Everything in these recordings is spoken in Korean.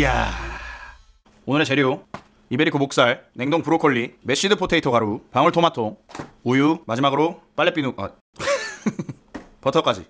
이야. 오늘의 재료: 이베리코 목살, 냉동 브로콜리, 메쉬드 포테이토 가루, 방울토마토, 우유, 마지막으로 빨래비누, 버터까지.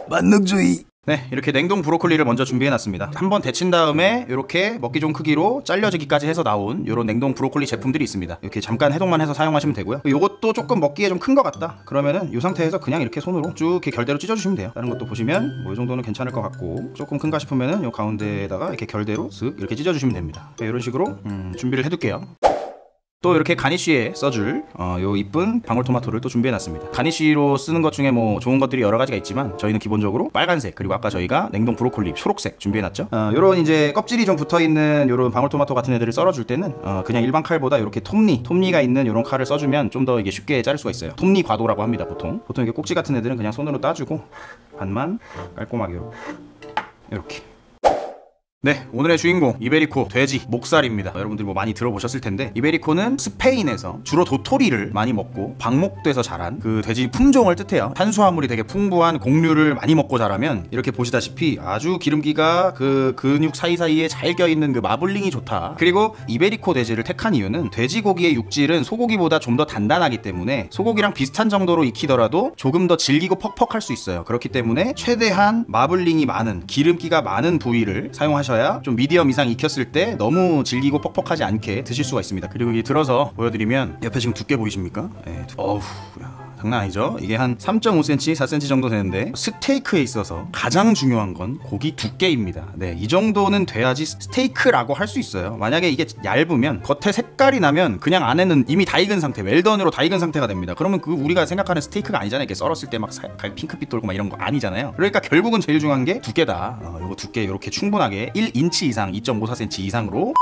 만능주의. 네, 이렇게 냉동 브로콜리를 먼저 준비해놨습니다. 한번 데친 다음에 이렇게 먹기 좋은 크기로 잘려지기까지 해서 나온 이런 냉동 브로콜리 제품들이 있습니다. 이렇게 잠깐 해동만 해서 사용하시면 되고요. 요것도 조금 먹기에 좀 큰 것 같다 그러면은 이 상태에서 그냥 이렇게 손으로 쭉 이렇게 결대로 찢어주시면 돼요. 다른 것도 보시면 뭐 이 정도는 괜찮을 것 같고, 조금 큰가 싶으면은 요 가운데에다가 이렇게 결대로 슥 이렇게 찢어주시면 됩니다. 네, 이런 식으로 준비를 해둘게요. 또 이렇게 가니쉬에 써줄 요 이쁜 방울토마토를 또 준비해놨습니다. 가니쉬로 쓰는 것 중에 뭐 좋은 것들이 여러 가지가 있지만 저희는 기본적으로 빨간색, 그리고 아까 저희가 냉동 브로콜리 초록색 준비해놨죠. 요런 이제 껍질이 좀 붙어있는 요런 방울토마토 같은 애들을 썰어줄 때는 그냥 일반 칼보다 이렇게 톱니가 있는 요런 칼을 써주면 좀 더 이게 쉽게 자를 수가 있어요. 톱니 과도라고 합니다. 보통 이렇게 꼭지 같은 애들은 그냥 손으로 따주고 반만 깔끔하게 이렇게. 네, 오늘의 주인공 이베리코 돼지 목살입니다. 여러분들 뭐 많이 들어보셨을 텐데, 이베리코는 스페인에서 주로 도토리를 많이 먹고 방목돼서 자란 그 돼지 품종을 뜻해요. 탄수화물이 되게 풍부한 곡류를 많이 먹고 자라면 이렇게 보시다시피 아주 기름기가 그 근육 사이사이에 잘 껴있는 그 마블링이 좋다. 그리고 이베리코 돼지를 택한 이유는 돼지고기의 육질은 소고기보다 좀 더 단단하기 때문에 소고기랑 비슷한 정도로 익히더라도 조금 더 질기고 퍽퍽할 수 있어요. 그렇기 때문에 최대한 마블링이 많은, 기름기가 많은 부위를 사용하셔야 좀 미디엄 이상 익혔을 때 너무 질기고 퍽퍽하지 않게 드실 수가 있습니다. 그리고 이게 들어서 보여드리면 옆에 지금 두께 보이십니까? 네, 어우, 야, 장난 아니죠? 이게 한 3.5cm, 4cm 정도 되는데 스테이크에 있어서 가장 중요한 건 고기 두께입니다. 네, 이 정도는 돼야지 스테이크라고 할 수 있어요. 만약에 이게 얇으면 겉에 색깔이 나면 그냥 안에는 이미 다 익은 상태, 웰던으로 다 익은 상태가 됩니다. 그러면 그 우리가 생각하는 스테이크가 아니잖아요. 이렇게 썰었을 때 막 핑크빛 돌고 막 이런 거 아니잖아요. 그러니까 결국은 제일 중요한 게 두께다. 요거 두께 이렇게 충분하게 1인치 이상, 2.54cm 이상으로.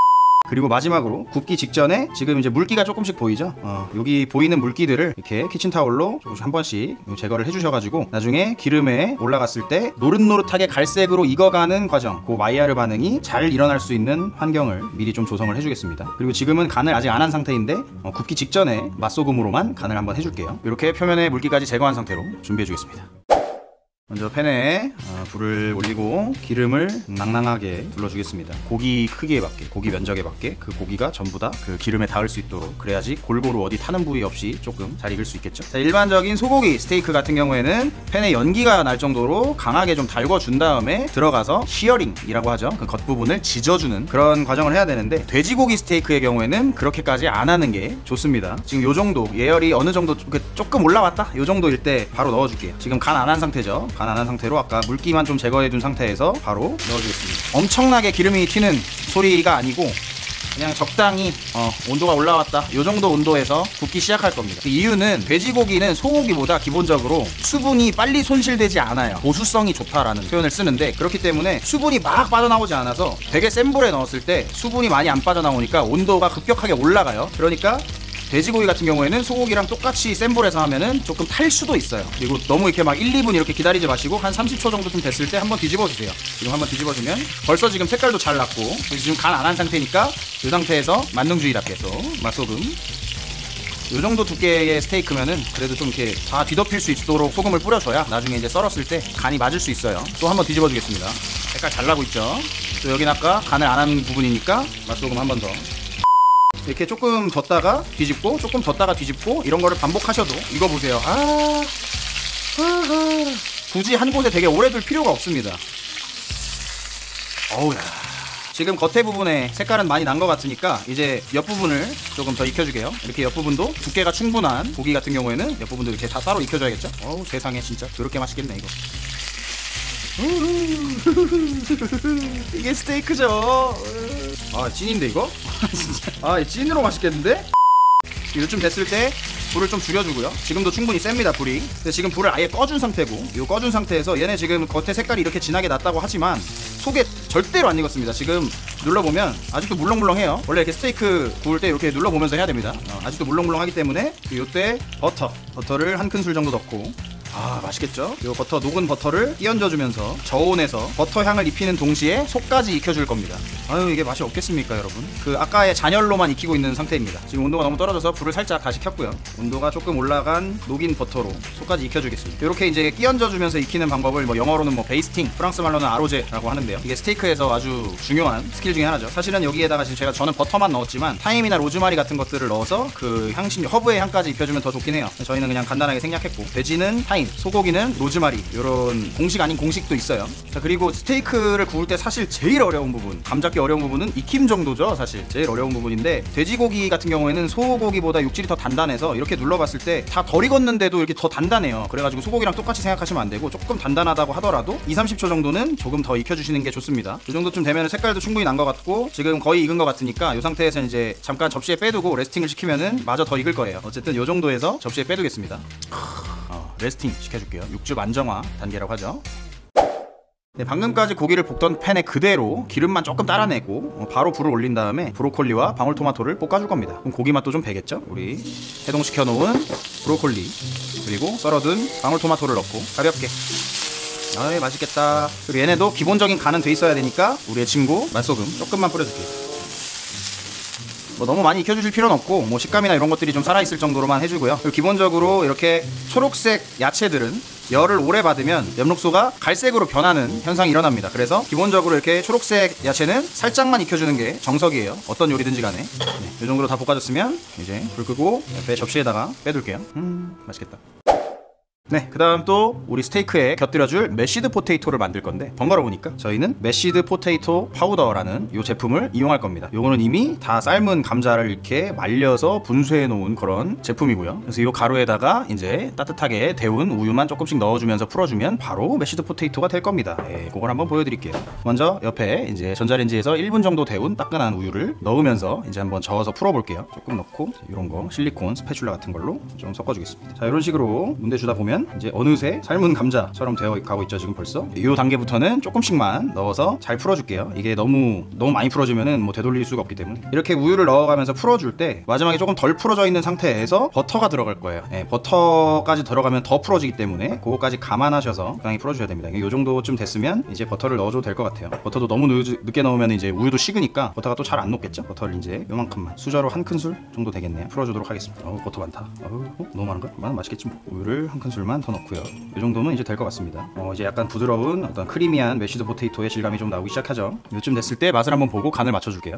그리고 마지막으로 굽기 직전에 지금 이제 물기가 조금씩 보이죠? 여기 보이는 물기들을 이렇게 키친타올로 조금씩 한 번씩 제거를 해주셔가지고 나중에 기름에 올라갔을 때 노릇노릇하게 갈색으로 익어가는 과정, 그 마이야르 반응이 잘 일어날 수 있는 환경을 미리 좀 조성을 해주겠습니다. 그리고 지금은 간을 아직 안 한 상태인데 굽기 직전에 맛소금으로만 간을 한번 해줄게요. 이렇게 표면에 물기까지 제거한 상태로 준비해주겠습니다. 먼저 팬에 불을 올리고 기름을 낭낭하게 둘러주겠습니다. 고기 크기에 맞게, 고기 면적에 맞게 그 고기가 전부 다 그 기름에 닿을 수 있도록, 그래야지 골고루 어디 타는 부위 없이 조금 잘 익을 수 있겠죠. 자, 일반적인 소고기 스테이크 같은 경우에는 팬에 연기가 날 정도로 강하게 좀 달궈준 다음에 들어가서 시어링이라고 하죠. 그 겉부분을 지져주는 그런 과정을 해야 되는데, 돼지고기 스테이크의 경우에는 그렇게까지 안 하는 게 좋습니다. 지금 요 정도 예열이 어느 정도 조금 올라왔다? 요 정도일 때 바로 넣어줄게요. 지금 간 안 한 상태죠. 간 안 한 상태로 아까 물기만 좀 제거해둔 상태에서 바로 넣어주겠습니다. 엄청나게 기름이 튀는 소리가 아니고 그냥 적당히 온도가 올라왔다, 요 정도 온도에서 굽기 시작할 겁니다. 그 이유는 돼지고기는 소고기보다 기본적으로 수분이 빨리 손실되지 않아요. 보수성이 좋다라는 표현을 쓰는데, 그렇기 때문에 수분이 막 빠져나오지 않아서 되게 센 불에 넣었을 때 수분이 많이 안 빠져나오니까 온도가 급격하게 올라가요. 그러니까 돼지고기 같은 경우에는 소고기랑 똑같이 센 불에서 하면은 조금 탈 수도 있어요. 그리고 너무 이렇게 막 1, 2분 이렇게 기다리지 마시고 한 30초 정도 좀 됐을 때 한번 뒤집어 주세요. 지금 한번 뒤집어주면 벌써 지금 색깔도 잘 났고, 지금 간 안 한 상태니까 이 상태에서 만능주의답게 또 맛소금, 이 정도 두께의 스테이크면은 그래도 좀 이렇게 다 뒤덮일 수 있도록 소금을 뿌려줘야 나중에 이제 썰었을 때 간이 맞을 수 있어요. 또 한번 뒤집어 주겠습니다. 색깔 잘 나고 있죠? 또 여긴 아까 간을 안 한 부분이니까 맛소금 한 번 더. 이렇게 조금 뒀다가 뒤집고, 조금 뒀다가 뒤집고, 이런 거를 반복하셔도, 이거 보세요. 굳이 한 곳에 되게 오래 둘 필요가 없습니다. 어우야. 지금 겉에 부분에 색깔은 많이 난 것 같으니까 이제 옆부분을 조금 더 익혀주게요. 이렇게 옆부분도 두께가 충분한 고기 같은 경우에는 옆부분도 이렇게 다 따로 익혀줘야겠죠. 어우, 세상에 진짜 더럽게 맛있겠네 이거. 이게 스테이크죠. 찐인데 이거? 진짜. 찐으로 맛있겠는데? 요즘 됐을 때 불을 좀 줄여주고요. 지금도 충분히 셉니다, 불이. 근데 지금 불을 아예 꺼준 상태고, 이 꺼준 상태에서 얘네 지금 겉에 색깔이 이렇게 진하게 났다고 하지만 속에 절대로 안 익었습니다. 지금 눌러보면 아직도 물렁물렁해요. 원래 이렇게 스테이크 구울 때 이렇게 눌러보면서 해야 됩니다. 아직도 물렁물렁하기 때문에 이때 버터를 한 큰술 정도 넣고 아 맛있겠죠? 요 버터 녹은 버터를 끼얹어주면서 저온에서 버터 향을 입히는 동시에 속까지 익혀줄 겁니다. 아유 이게 맛이 없겠습니까 여러분? 그 아까의 잔열로만 익히고 있는 상태입니다. 지금 온도가 너무 떨어져서 불을 살짝 다시 켰고요. 온도가 조금 올라간 녹인 버터로 속까지 익혀주겠습니다. 이렇게 이제 끼얹어주면서 익히는 방법을 뭐 영어로는 뭐 베이스팅, 프랑스 말로는 아로제라고 하는데요. 이게 스테이크에서 아주 중요한 스킬 중에 하나죠. 사실은 여기에다가 지금 저는 버터만 넣었지만 타임이나 로즈마리 같은 것들을 넣어서 그 향신 허브의 향까지 입혀주면 더 좋긴 해요. 저희는 그냥 간단하게 생략했고, 돼지는 타임, 소고기는 로즈마리, 이런 공식 아닌 공식도 있어요. 자, 그리고 스테이크를 구울 때 사실 제일 어려운 부분, 감잡기 어려운 부분은 익힘 정도죠. 사실 제일 어려운 부분인데, 돼지고기 같은 경우에는 소고기보다 육질이 더 단단해서 이렇게 눌러봤을 때 다 덜 익었는데도 이렇게 더 단단해요. 그래가지고 소고기랑 똑같이 생각하시면 안 되고, 조금 단단하다고 하더라도 2-30초 정도는 조금 더 익혀주시는 게 좋습니다. 이 정도쯤 되면 색깔도 충분히 난 것 같고 지금 거의 익은 것 같으니까 이 상태에서 이제 잠깐 접시에 빼두고 레스팅을 시키면은 마저 더 익을 거예요. 어쨌든 이 정도에서 접시에 빼두겠습니다. 레스팅 시켜줄게요. 육즙 안정화 단계라고 하죠. 네, 방금까지 고기를 볶던 팬에 그대로 기름만 조금 따라내고 바로 불을 올린 다음에 브로콜리와 방울토마토를 볶아줄 겁니다. 그럼 고기 맛도 좀 배겠죠? 우리 해동시켜 놓은 브로콜리 그리고 썰어둔 방울토마토를 넣고 가볍게. 아이 맛있겠다. 그리고 얘네도 기본적인 간은 돼 있어야 되니까 우리의 친구 맛소금 조금만 뿌려줄게요. 뭐 너무 많이 익혀주실 필요는 없고, 뭐 식감이나 이런 것들이 좀 살아있을 정도로만 해주고요. 그리고 기본적으로 이렇게 초록색 야채들은 열을 오래 받으면 엽록소가 갈색으로 변하는 현상이 일어납니다. 그래서 기본적으로 이렇게 초록색 야채는 살짝만 익혀주는 게 정석이에요. 어떤 요리든지 간에. 이 정도로 다 볶아줬으면 이제 불 끄고 옆에 접시에다가 빼둘게요. 맛있겠다. 네, 그 다음 또 우리 스테이크에 곁들여줄 메쉬드 포테이토를 만들 건데, 번거로우 보니까 저희는 메쉬드 포테이토 파우더라는 이 제품을 이용할 겁니다. 요거는 이미 다 삶은 감자를 이렇게 말려서 분쇄해 놓은 그런 제품이고요. 그래서 이 가루에다가 이제 따뜻하게 데운 우유만 조금씩 넣어주면서 풀어주면 바로 메쉬드 포테이토가 될 겁니다. 예, 그걸 한번 보여드릴게요. 먼저 옆에 이제 전자레인지에서 1분 정도 데운 따끈한 우유를 넣으면서 이제 한번 저어서 풀어볼게요. 조금 넣고 이런 거 실리콘 스패츌라 같은 걸로 좀 섞어주겠습니다. 자, 이런 식으로 문대 주다 보면 이제 어느새 삶은 감자처럼 되어 가고 있죠. 지금 벌써 이 단계부터는 조금씩만 넣어서 잘 풀어줄게요. 이게 너무 많이 풀어지면은 뭐 되돌릴 수가 없기 때문에 이렇게 우유를 넣어가면서 풀어줄 때 마지막에 조금 덜 풀어져 있는 상태에서 버터가 들어갈 거예요. 네, 버터까지 들어가면 더 풀어지기 때문에 그거까지 감안하셔서 적당히 풀어줘야 됩니다. 이 정도쯤 됐으면 이제 버터를 넣어줘도 될 것 같아요. 버터도 너무 늦게 넣으면 이제 우유도 식으니까 버터가 또 잘 안 녹겠죠. 버터를 이제 요만큼만, 수저로 한 큰술 정도 되겠네요. 풀어주도록 하겠습니다. 버터 많다. 너무 많은가? 맛있겠지 뭐. 우유를 한 큰술만 더 넣고요. 이 정도면 이제 될 것 같습니다. 이제 약간 부드러운 어떤 크리미한 메쉬드 포테이토의 질감이 좀 나오기 시작하죠. 이쯤 됐을 때 맛을 한번 보고 간을 맞춰줄게요.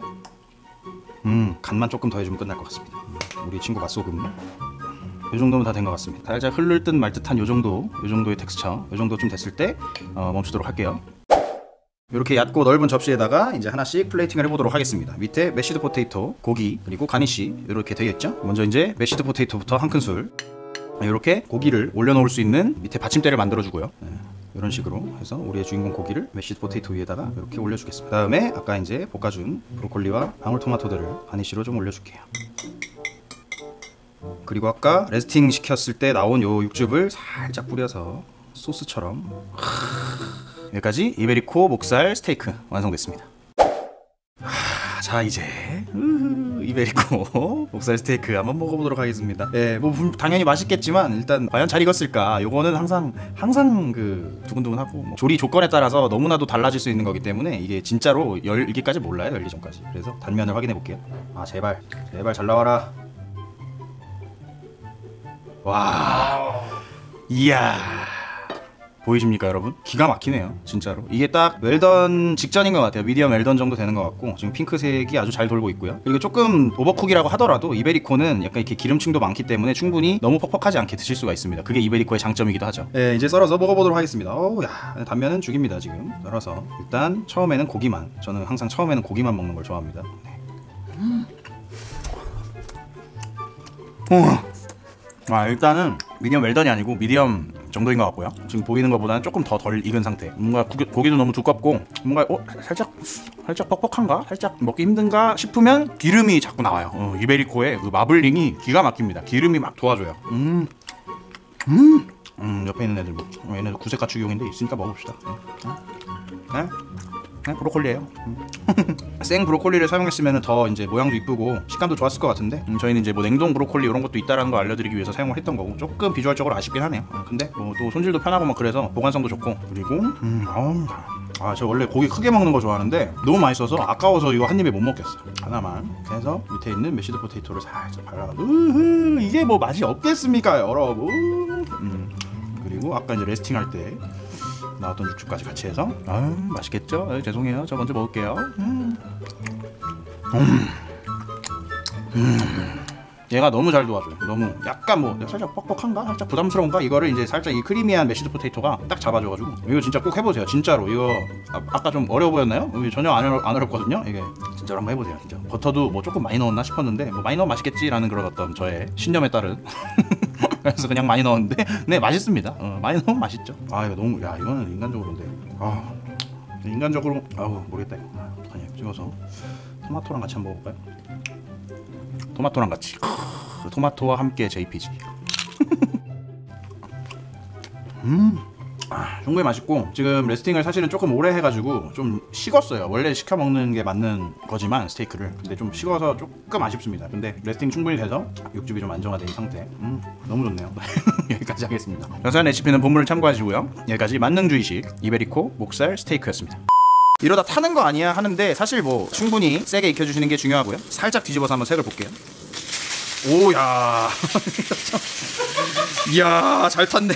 간만 조금 더 해주면 끝날 것 같습니다. 우리 친구 맛소금. 이 정도면 다 된 것 같습니다. 살짝 흐를 듯 말 듯한 요 정도의 텍스처, 요 정도쯤 됐을 때 멈추도록 할게요. 이렇게 얕고 넓은 접시에다가 이제 하나씩 플레이팅을 해보도록 하겠습니다. 밑에 메쉬드 포테이토, 고기, 그리고 가니쉬 이렇게 되어 있죠. 먼저 이제 메쉬드 포테이토부터 한 큰술. 이렇게 고기를 올려놓을 수 있는 밑에 받침대를 만들어주고요. 이런 식으로 해서 우리의 주인공 고기를 메쉬드 포테이토 위에다가 이렇게 올려주겠습니다. 그 다음에 아까 이제 볶아준 브로콜리와 방울토마토들을 가니쉬로 좀 올려줄게요. 그리고 아까 레스팅 시켰을 때 나온 요 육즙을 살짝 뿌려서 소스처럼. 여기까지 이베리코 목살 스테이크 완성됐습니다. 자, 이제 이베리코 목살 스테이크 한번 먹어보도록 하겠습니다. 예, 뭐 당연히 맛있겠지만 일단 과연 잘 익었을까? 요거는 항상 그 두근두근하고, 뭐 조리 조건에 따라서 너무나도 달라질 수 있는 거기 때문에 이게 진짜로 열기까지 몰라요. 열기 전까지. 그래서 단면을 확인해 볼게요. 제발 잘 나와라. 와, 이야, 보이십니까 여러분? 기가 막히네요 진짜로. 이게 딱 웰던 직전인 것 같아요. 미디엄 웰던 정도 되는 것 같고, 지금 핑크색이 아주 잘 돌고 있고요. 그리고 조금 오버쿡이라고 하더라도 이베리코는 약간 이렇게 기름층도 많기 때문에 충분히 너무 퍽퍽하지 않게 드실 수가 있습니다. 그게 이베리코의 장점이기도 하죠. 네, 이제 썰어서 먹어보도록 하겠습니다. 야, 단면은 죽입니다. 지금 썰어서 일단 처음에는 고기만, 저는 항상 처음에는 고기만 먹는 걸 좋아합니다. 일단은 미디엄 웰던이 아니고 미디엄 정도인 것 같고요. 지금 보이는 것보다는 조금 더 덜 익은 상태. 뭔가 고기도 너무 두껍고, 뭔가 살짝 뻑뻑한가? 살짝 먹기 힘든가 싶으면 기름이 자꾸 나와요. 이베리코의 그 마블링이 기가 막힙니다. 기름이 막 도와줘요. 옆에 있는 애들 얘네들 구색 가축용인데 있으니까 먹어봅시다. 네? 그냥 브로콜리예요. 생 브로콜리를 사용했으면 더 이제 모양도 이쁘고 식감도 좋았을 것 같은데 저희는 이제 뭐 냉동 브로콜리 이런 것도 있다라는 걸 알려드리기 위해서 사용을 했던 거고 조금 비주얼적으로 아쉽긴 하네요. 근데 뭐 또 손질도 편하고 막 그래서 보관성도 좋고 그리고 저 원래 고기 크게 먹는 거 좋아하는데 너무 맛있어서 아까워서 이거 한 입에 못 먹겠어요. 하나만 이렇게 해서 밑에 있는 메시드 포테이토를 살짝 발라가지고 이게 뭐 맛이 없겠습니까 여러분. 그리고 아까 이제 레스팅할 때 나왔던 육즙까지 같이 해서 맛있겠죠? 죄송해요. 저 먼저 먹을게요. 얘가 너무 잘 도와줘요. 너무 약간 뭐 살짝 뻑뻑한가? 살짝 부담스러운가? 이거를 이제 살짝 이 크리미한 메시드 포테이토가 딱 잡아줘가지고 이거 진짜 꼭 해보세요. 진짜로 이거 아까 좀 어려워 보였나요? 전혀 안 어렵거든요. 이게 진짜로 한번 해보세요. 진짜 버터도 뭐 조금 많이 넣었나 싶었는데 뭐 많이 넣으면 맛있겠지라는 그런 어떤 저의 신념에 따른 그래서 그냥 많이 넣었는데 네 맛있습니다. 많이 넣으면 맛있죠. 이거 너무 이거는 인간적으로인데 인간적으로 모르겠다 이거. 아니 찍어서 토마토랑 같이 한번 먹어볼까요? 토마토랑 같이 토마토와 함께 JPG. 충분히 맛있고 지금 레스팅을 사실은 조금 오래 해가지고 좀 식었어요. 원래 시켜 먹는 게 맞는 거지만 스테이크를 근데 좀 식어서 조금 아쉽습니다. 근데 레스팅 충분히 돼서 육즙이 좀 안정화된 상태. 너무 좋네요. 여기까지 하겠습니다. 자세한 레시피는 본문을 참고하시고요. 여기까지 만능주의식 이베리코 목살 스테이크였습니다. 이러다 타는 거 아니야 하는데 사실 뭐 충분히 세게 익혀주시는 게 중요하고요. 살짝 뒤집어서 한번 색을 볼게요. 오야 이야 잘 탔네.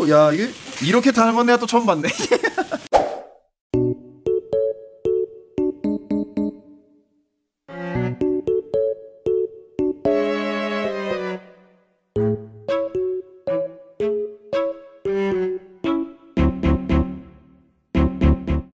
야 이게 이렇게 타는 건 내가 또 처음 봤네.